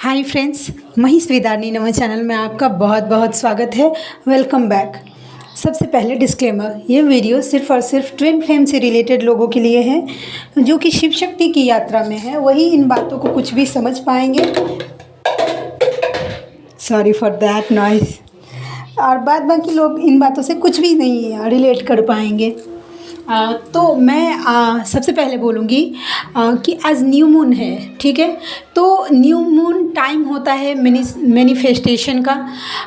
Hi friends, Mahesh वेदानी नवा channel में आपका बहुत बहुत स्वागत है। Welcome back. सबसे पहले डिस्क्लेमर, ये वीडियो सिर्फ और सिर्फ ट्विन फ्लेम से रिलेटेड लोगों के लिए है जो कि शिव शक्ति की यात्रा में है, वही इन बातों को कुछ भी समझ पाएंगे। Sorry for that noise. और बाद बाकी लोग इन बातों से कुछ भी नहीं रिलेट कर पाएंगे। तो मैं सबसे पहले बोलूँगी कि आज न्यू मून है, ठीक है। तो न्यू मून टाइम होता है मैनिफेस्टेशन का।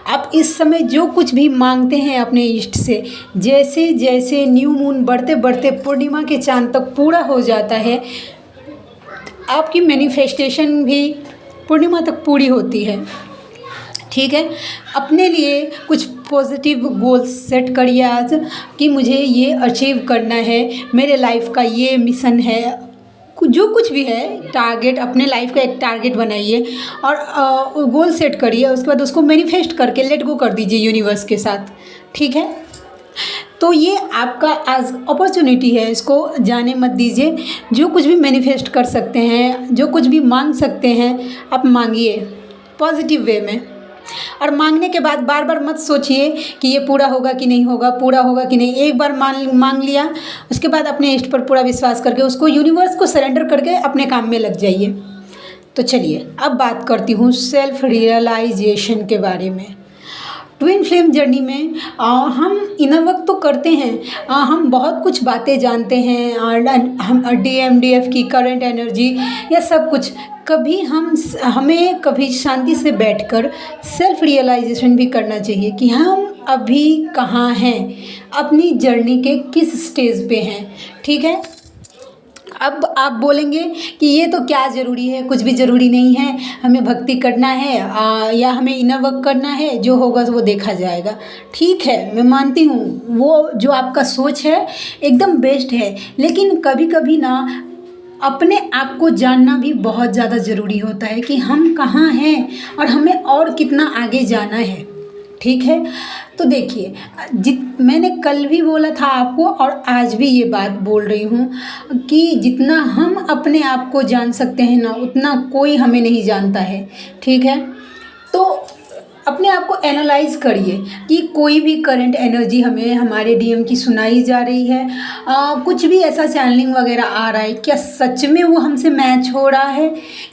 आप इस समय जो कुछ भी मांगते हैं अपने इष्ट से, जैसे जैसे न्यू मून बढ़ते बढ़ते पूर्णिमा के चांद तक पूरा हो जाता है, आपकी मैनिफेस्टेशन भी पूर्णिमा तक पूरी होती है, ठीक है। अपने लिए कुछ पॉजिटिव गोल्स सेट करिए आज कि मुझे ये अचीव करना है, मेरे लाइफ का ये मिशन है। जो कुछ भी है टारगेट, अपने लाइफ का एक टारगेट बनाइए और गोल सेट करिए। उसके बाद उसको मैनिफेस्ट करके लेट गो कर दीजिए यूनिवर्स के साथ, ठीक है। तो ये आपका आज अपॉर्चुनिटी है, इसको जाने मत दीजिए। जो कुछ भी मैनिफेस्ट कर सकते हैं, जो कुछ भी मांग सकते हैं, आप मांगिए पॉजिटिव वे में। और मांगने के बाद बार बार मत सोचिए कि ये पूरा होगा कि नहीं होगा, पूरा होगा कि नहीं। एक बार मांग लिया, उसके बाद अपने इष्ट पर पूरा विश्वास करके उसको यूनिवर्स को सरेंडर करके अपने काम में लग जाइए। तो चलिए अब बात करती हूँ सेल्फ रियलाइजेशन के बारे में। ट्विन फ्लेम जर्नी में हम इनर वर्क तो करते हैं, हम बहुत कुछ बातें जानते हैं, और हम DMDF की करंट एनर्जी या सब कुछ। कभी हमें कभी शांति से बैठकर सेल्फ रियलाइजेशन भी करना चाहिए कि हम अभी कहाँ हैं, अपनी जर्नी के किस स्टेज पे हैं, ठीक है। अब आप बोलेंगे कि ये तो क्या ज़रूरी है, कुछ भी ज़रूरी नहीं है, हमें भक्ति करना है या हमें इनर वर्क करना है, जो होगा वो देखा जाएगा। ठीक है, मैं मानती हूँ वो जो आपका सोच है एकदम बेस्ट है, लेकिन कभी कभी ना अपने आप को जानना भी बहुत ज़्यादा ज़रूरी होता है कि हम कहाँ हैं और हमें और कितना आगे जाना है, ठीक है। तो देखिए, मैंने कल भी बोला था आपको और आज भी ये बात बोल रही हूँ कि जितना हम अपने आप को जान सकते हैं ना, उतना कोई हमें नहीं जानता है, ठीक है। तो अपने आप को एनालाइज करिए कि कोई भी करंट एनर्जी हमें हमारे DM की सुनाई जा रही है, कुछ भी ऐसा चैनलिंग वगैरह आ रहा है, क्या सच में वो हमसे मैच हो रहा है,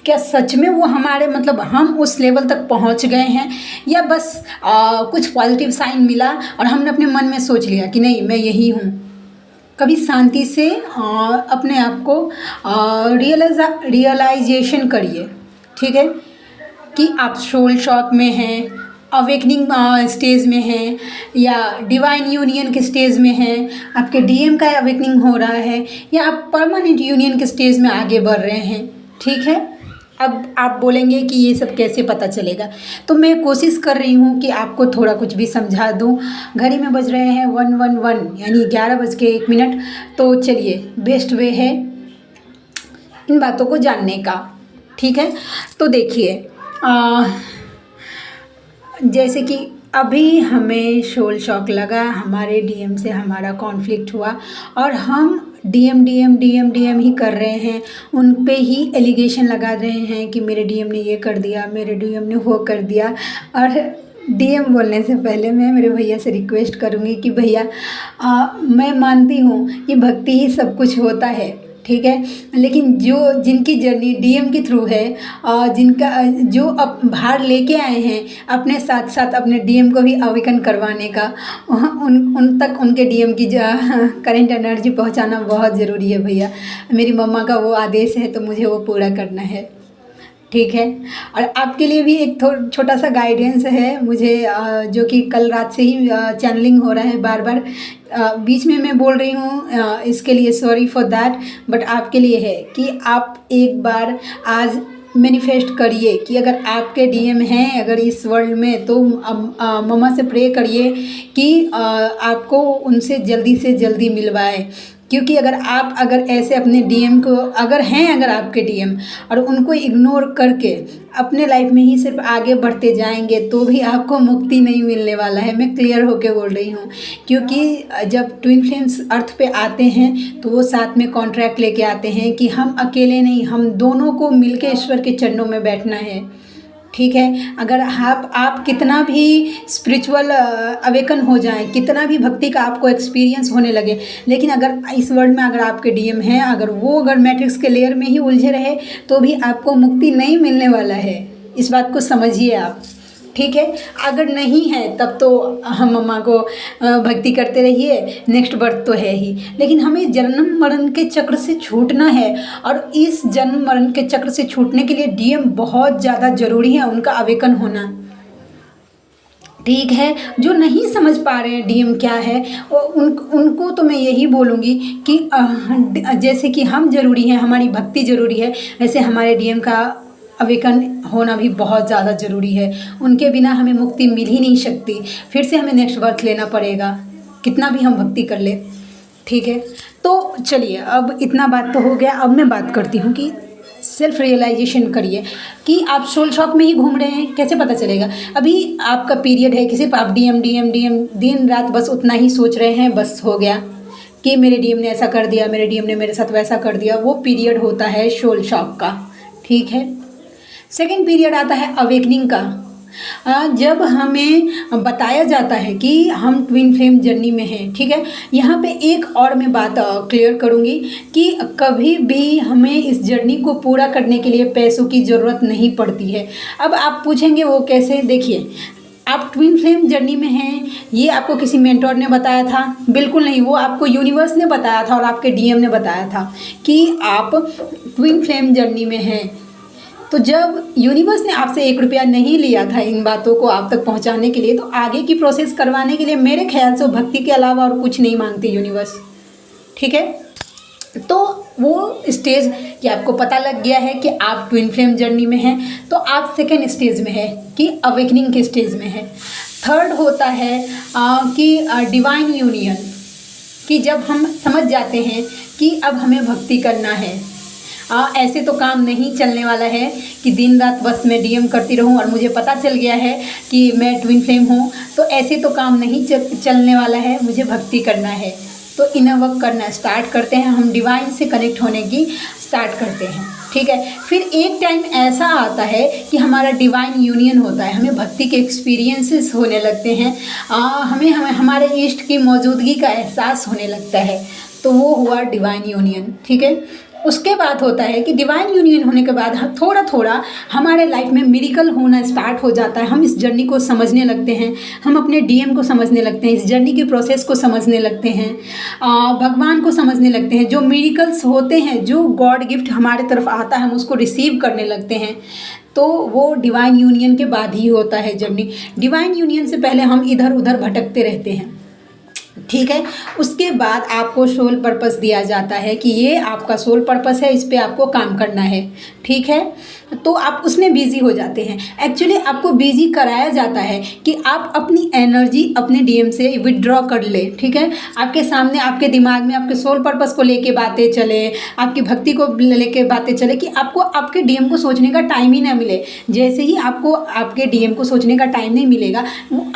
क्या सच में वो हमारे मतलब हम उस लेवल तक पहुंच गए हैं, या बस कुछ पॉजिटिव साइन मिला और हमने अपने मन में सोच लिया कि नहीं मैं यही हूँ। कभी शांति से अपने आप को रियलाइजेशन करिए, ठीक है, कि आप सोल शॉक में हैं, अवेकनिंग स्टेज में हैं, या डिवाइन यूनियन के स्टेज में हैं, आपके DM का अवेकनिंग हो रहा है, या आप परमानेंट यूनियन के स्टेज में आगे बढ़ रहे हैं, ठीक है। अब आप बोलेंगे कि ये सब कैसे पता चलेगा, तो मैं कोशिश कर रही हूँ कि आपको थोड़ा कुछ भी समझा दूँ। घड़ी में बज रहे हैं 111 यानी 11:01। तो चलिए, बेस्ट वे है इन बातों को जानने का, ठीक है। तो देखिए, जैसे कि अभी हमें सोल शॉक लगा, हमारे DM से हमारा कॉन्फ्लिक्ट हुआ और हम DM ही कर रहे हैं, उन पे ही एलिगेशन लगा रहे हैं कि मेरे DM ने ये कर दिया, मेरे DM ने वो कर दिया। और DM बोलने से पहले मैं मेरे भैया से रिक्वेस्ट करूँगी कि भैया, मैं मानती हूँ कि भक्ति ही सब कुछ होता है, ठीक है, लेकिन जिनकी जर्नी DM के थ्रू है, जिनका जो अब बाहर लेके आए हैं अपने साथ साथ अपने DM को भी अवेकन करवाने का, उन तक उनके DM की करंट एनर्जी पहुंचाना बहुत ज़रूरी है भैया। मेरी मम्मा का वो आदेश है तो मुझे वो पूरा करना है, ठीक है। और आपके लिए भी एक छोटा सा गाइडेंस है मुझे, जो कि कल रात से ही चैनलिंग हो रहा है बार बार, बीच में मैं बोल रही हूँ, इसके लिए सॉरी फॉर दैट। बट आपके लिए है कि आप एक बार आज मैनिफेस्ट करिए कि अगर आपके DM हैं अगर इस वर्ल्ड में, तो मम्मा से प्रे करिए कि आपको उनसे जल्दी से जल्दी मिलवाए। क्योंकि अगर ऐसे अपने DM को अगर आपके DM और उनको इग्नोर करके अपने लाइफ में ही सिर्फ आगे बढ़ते जाएंगे, तो भी आपको मुक्ति नहीं मिलने वाला है। मैं क्लियर होके बोल रही हूँ, क्योंकि जब ट्विन फ्लेम्स अर्थ पे आते हैं तो वो साथ में कॉन्ट्रैक्ट लेके आते हैं कि हम अकेले नहीं, हम दोनों को मिलके ईश्वर के चरणों में बैठना है, ठीक है। अगर आप कितना भी स्पिरिचुअल अवेकन हो जाए, कितना भी भक्ति का आपको एक्सपीरियंस होने लगे, लेकिन अगर इस वर्ल्ड में अगर आपके डीएम हैं, अगर मैट्रिक्स के लेयर में ही उलझे रहे तो भी आपको मुक्ति नहीं मिलने वाला है। इस बात को समझिए आप, ठीक है। अगर नहीं है तब तो हम मम्मा को भक्ति करते रहिए, नेक्स्ट बर्थ तो है ही, लेकिन हमें जन्म मरण के चक्र से छूटना है। और इस जन्म मरण के चक्र से छूटने के लिए डीएम बहुत ज़्यादा ज़रूरी है, उनका अवेकन होना, ठीक है। जो नहीं समझ पा रहे हैं डीएम क्या है, उनको तो मैं यही बोलूँगी कि जैसे कि हम ज़रूरी हैं, हमारी भक्ति ज़रूरी है, वैसे हमारे डीएम का अवेकन होना भी बहुत ज़्यादा ज़रूरी है। उनके बिना हमें मुक्ति मिल ही नहीं सकती, फिर से हमें नेक्स्ट बर्थ लेना पड़ेगा, कितना भी हम भक्ति कर ले, ठीक है। तो चलिए, अब इतना बात तो हो गया। अब मैं बात करती हूँ कि सेल्फ रियलाइजेशन करिए कि आप सोल शॉक में ही घूम रहे हैं, कैसे पता चलेगा। अभी आपका पीरियड है कि सिर्फ आप डीएम डीएम डीएम दिन रात बस उतना ही सोच रहे हैं, बस हो गया कि मेरे डीएम ने ऐसा कर दिया, मेरे डीएम ने मेरे साथ वैसा कर दिया। वो पीरियड होता है सोल शॉक का, ठीक है। सेकेंड पीरियड आता है अवेकनिंग का, जब हमें बताया जाता है कि हम ट्विन फ्लेम जर्नी में हैं, ठीक है। यहाँ पे एक और मैं बात क्लियर करूँगी कि कभी भी हमें इस जर्नी को पूरा करने के लिए पैसों की ज़रूरत नहीं पड़ती है। अब आप पूछेंगे वो कैसे, देखिए, आप ट्विन फ्लेम जर्नी में हैं, ये आपको किसी मेंटोर ने बताया था? बिल्कुल नहीं, वो आपको यूनिवर्स ने बताया था और आपके डीएम ने बताया था कि आप ट्विन फ्लेम जर्नी में हैं। तो जब यूनिवर्स ने आपसे 1 रुपया नहीं लिया था इन बातों को आप तक पहुंचाने के लिए, तो आगे की प्रोसेस करवाने के लिए मेरे ख्याल से भक्ति के अलावा और कुछ नहीं मांगती यूनिवर्स, ठीक है। तो वो स्टेज कि आपको पता लग गया है कि आप ट्विन फ्लेम जर्नी में हैं, तो आप सेकेंड स्टेज में है कि अवेकनिंग के स्टेज में है। थर्ड होता है कि डिवाइन यूनियन, कि जब हम समझ जाते हैं कि अब हमें भक्ति करना है। ऐसे तो काम नहीं चलने वाला है कि दिन रात बस मैं डीएम करती रहूं और मुझे पता चल गया है कि मैं ट्विन फ्लेम हूं, तो ऐसे तो काम नहीं चलने वाला है, मुझे भक्ति करना है। तो इनर वर्क करना स्टार्ट करते हैं, हम डिवाइन से कनेक्ट होने की स्टार्ट करते हैं, ठीक है। फिर एक टाइम ऐसा आता है कि हमारा डिवाइन यूनियन होता है, हमें भक्ति के एक्सपीरियंसेस होने लगते हैं, हमें हमारे इष्ट की मौजूदगी का एहसास होने लगता है, तो वो हुआ डिवाइन यूनियन, ठीक है। उसके बाद होता है कि डिवाइन यूनियन होने के बाद हम थोड़ा थोड़ा हमारे लाइफ में मिरेकल होना स्टार्ट हो जाता है। हम इस जर्नी को समझने लगते हैं, हम अपने डीएम को समझने लगते हैं, इस जर्नी की प्रोसेस को समझने लगते हैं, भगवान को समझने लगते हैं। जो मिरेकल्स होते हैं, जो गॉड गिफ्ट हमारे तरफ आता है, हम उसको रिसीव करने लगते हैं। तो वो डिवाइन यूनियन के बाद ही होता है जर्नी। डिवाइन यूनियन से पहले हम इधर उधर भटकते रहते हैं, ठीक है। उसके बाद आपको सोल पर्पस दिया जाता है कि ये आपका सोल पर्पस है, इस पे आपको काम करना है, ठीक है। तो आप उसमें बिजी हो जाते हैं। एक्चुअली आपको बिजी कराया जाता है कि आप अपनी एनर्जी अपने डीएम से विड्रॉ कर ले, ठीक है। आपके सामने, आपके दिमाग में आपके सोल पर्पस को लेके बातें चले, आपकी भक्ति को लेके बातें चले कि आपको आपके डीएम को सोचने का टाइम ही ना मिले। जैसे ही आपको आपके डीएम को सोचने का टाइम नहीं मिलेगा,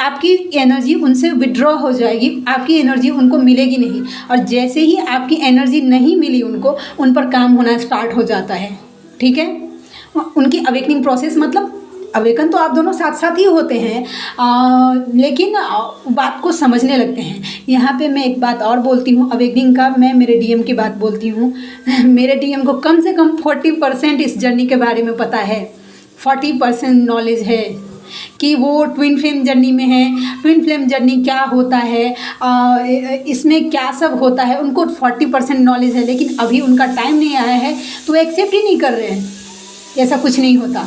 आपकी एनर्जी उनसे विड्रॉ हो जाएगी, आपकी एनर्जी उनको मिलेगी नहीं। और जैसे ही आपकी एनर्जी नहीं मिली उनको, उन पर काम होना स्टार्ट हो जाता है, ठीक है। उनकी अवेकनिंग प्रोसेस, मतलब अवेकन तो आप दोनों साथ साथ ही होते हैं, लेकिन बात को समझने लगते हैं। यहाँ पे मैं एक बात और बोलती हूँ अवेकनिंग का, मैं मेरे डीएम की बात बोलती हूँ। मेरे डीएम को कम से कम 40% इस जर्नी के बारे में पता है, 40% नॉलेज है कि वो ट्विन फ्लेम जर्नी में है। ट्विन फ्लेम जर्नी क्या होता है, इसमें क्या सब होता है, उनको 40% नॉलेज है, लेकिन अभी उनका टाइम नहीं आया है, तो वो एक्सेप्ट ही नहीं कर रहे हैं, ऐसा कुछ नहीं होता।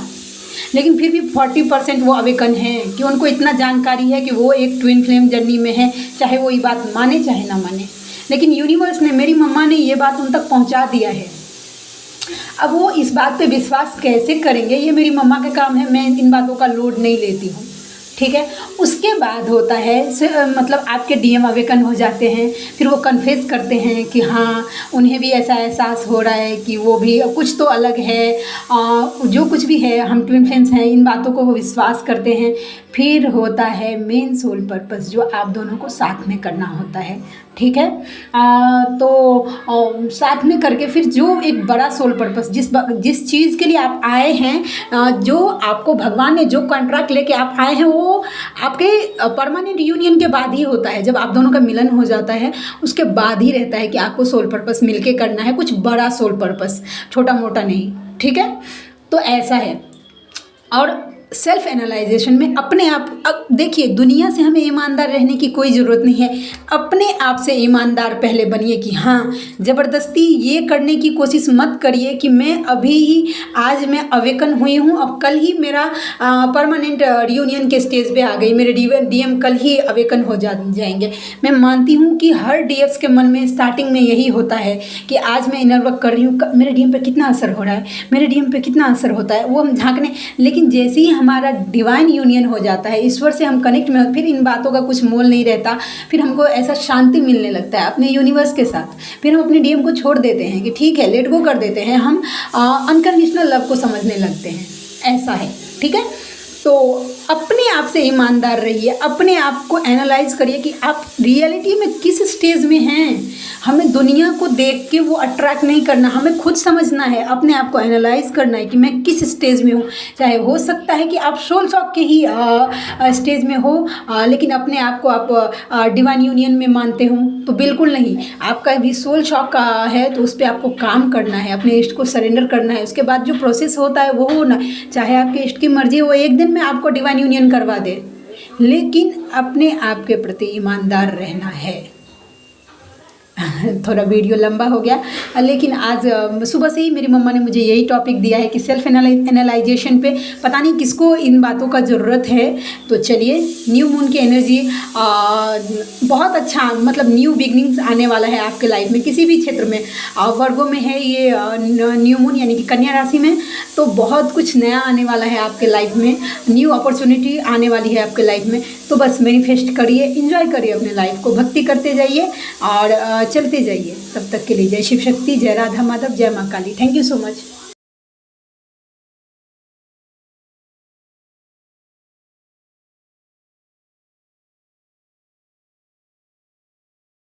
लेकिन फिर भी 40% वो अवेकन हैं कि उनको इतना जानकारी है कि वो एक ट्विन फ्लेम जर्नी में है, चाहे वो ये बात माने चाहे ना माने। लेकिन यूनिवर्स ने, मेरी मम्मा ने ये बात उन तक पहुंचा दिया है। अब वो इस बात पे विश्वास कैसे करेंगे, ये मेरी मम्मा का काम है, मैं इन बातों का लोड नहीं लेती हूँ, ठीक है। उसके बाद होता है मतलब आपके डीएम अवेकन हो जाते हैं, फिर वो कन्फेस करते हैं कि हाँ उन्हें भी ऐसा एहसास हो रहा है कि वो भी कुछ तो अलग है, जो कुछ भी है हम ट्विन फ्लेम्स हैं, इन बातों को वो विश्वास करते हैं। फिर होता है मेन सोल पर्पस जो आप दोनों को साथ में करना होता है, ठीक है। तो साथ में करके फिर जो एक बड़ा सोल पर्पस जिस चीज़ के लिए आप आए हैं, जो आपको भगवान ने जो कॉन्ट्रैक्ट लेके आप आए हैं वो आपके परमानेंट यूनियन के बाद ही होता है। जब आप दोनों का मिलन हो जाता है उसके बाद ही रहता है कि आपको सोल पर्पस मिलके करना है, कुछ बड़ा सोल पर्पस, छोटा मोटा नहीं, ठीक है। तो ऐसा है। और सेल्फ एनालाइजेशन में अपने आप, अब देखिए दुनिया से हमें ईमानदार रहने की कोई ज़रूरत नहीं है, अपने आप से ईमानदार पहले बनिए कि हाँ ज़बरदस्ती ये करने की कोशिश मत करिए कि मैं अभी ही आज मैं अवेकन हुई हूँ, अब कल ही मेरा परमानेंट रियूनियन के स्टेज पे आ गई, मेरे डीएम कल ही अवेकन हो जाएंगे। मैं मानती हूँ कि हर डीएफ्स के मन में स्टार्टिंग में यही होता है कि आज मैं इनर वर्क कर रही हूँ, मेरे डीएम पे कितना असर हो रहा है, मेरे डीएम पे कितना असर होता है, वो हम झांकने। लेकिन जैसे ही हमारा डिवाइन यूनियन हो जाता है, ईश्वर से हम कनेक्ट में, फिर इन बातों का कुछ मोल नहीं रहता, फिर हमको ऐसा शांति मिलने लगता है अपने यूनिवर्स के साथ। फिर हम अपने डीएम को छोड़ देते हैं कि ठीक है, लेट गो कर देते हैं, हम अनकंडीशनल लव को समझने लगते हैं, ऐसा है, ठीक है। तो अपने आप से ईमानदार रहिए, अपने आप को एनालाइज करिए कि आप रियलिटी में किस स्टेज में हैं। हमें दुनिया को देख के वो अट्रैक्ट नहीं करना, हमें खुद समझना है, अपने आप को एनालाइज करना है कि मैं किस स्टेज में हूँ। चाहे हो सकता है कि आप सोल शॉक के ही स्टेज में हो, लेकिन अपने आप को आप डिवाइन यूनियन में मानते हो तो बिल्कुल नहीं। आपका भी सोल शॉक है तो उस पर आपको काम करना है, अपने इष्ट को सरेंडर करना है, उसके बाद जो प्रोसेस होता है वो होना। चाहे आपके इष्ट की मर्जी वो एक दिन में आपको डिवाइन यूनियन करवा दे, लेकिन अपने आप के प्रति ईमानदार रहना है। थोड़ा वीडियो लंबा हो गया, लेकिन आज सुबह से ही मेरी मम्मा ने मुझे यही टॉपिक दिया है कि सेल्फ एनालाइजेशन पे पता नहीं किसको इन बातों का ज़रूरत है। तो चलिए, न्यू मून की एनर्जी बहुत अच्छा, मतलब न्यू बिगनिंग्स आने वाला है आपके लाइफ में किसी भी क्षेत्र में। वर्गों में है ये न्यू मून यानी कि कन्या राशि में, तो बहुत कुछ नया आने वाला है आपके लाइफ में, न्यू अपॉर्चुनिटी आने वाली है आपके लाइफ में। तो बस मैनिफेस्ट करिए, एंजॉय करिए अपने लाइफ को, भक्ति करते जाइए और चलते जाइए। तब तक के लिए जय शिव शक्ति, जय राधा माधव, जय माँ Kali. Thank you so much.